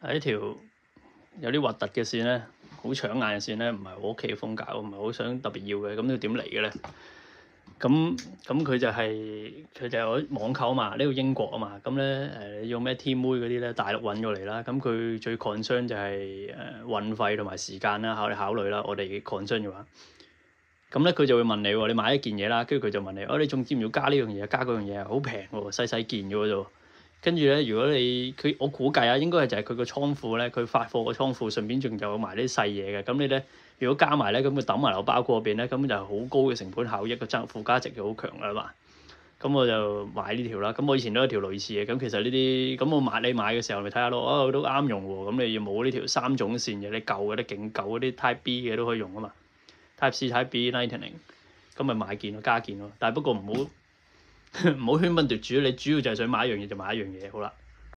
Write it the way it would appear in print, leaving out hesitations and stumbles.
係一條有啲核突嘅線咧，好搶眼嘅線咧，唔係我屋企嘅風格，我唔係好想特別要嘅。咁佢點嚟嘅咧？咁佢就係網購嘛，呢個英國啊嘛。咁咧用咩 T 妹嗰啲咧，大陸運過嚟啦。咁佢最 concern 就係運費同埋時間啦，考慮啦。我哋 concern 嘅話，咁咧佢就會問你喎，你買一件嘢啦，跟住佢就問你，你仲要唔要加呢樣嘢？加嗰樣嘢好平喎，細細件嘅喎就。跟住咧，如果我估計啊，應該係就係佢個倉庫咧，佢發貨個倉庫，順便仲有埋啲細嘢嘅。咁你咧，如果加埋咧，咁佢抌埋落包裹入邊咧，咁就係好高嘅成本效益，個附加值就好強啦嘛。咁我就買呢條啦。咁我以前都有條類似嘅。咁其實呢啲，咁你買嘅時候咪睇下咯。都啱用喎。咁你要冇呢條3種線嘅，你舊嗰啲勁舊嗰啲 Type B 嘅都可以用啊嘛。Type C、Type B、Lightning，咁咪買件咯，加件咯。但係不過唔好喧賓奪主，你主要就係想買一樣嘢就買一樣嘢，好啦。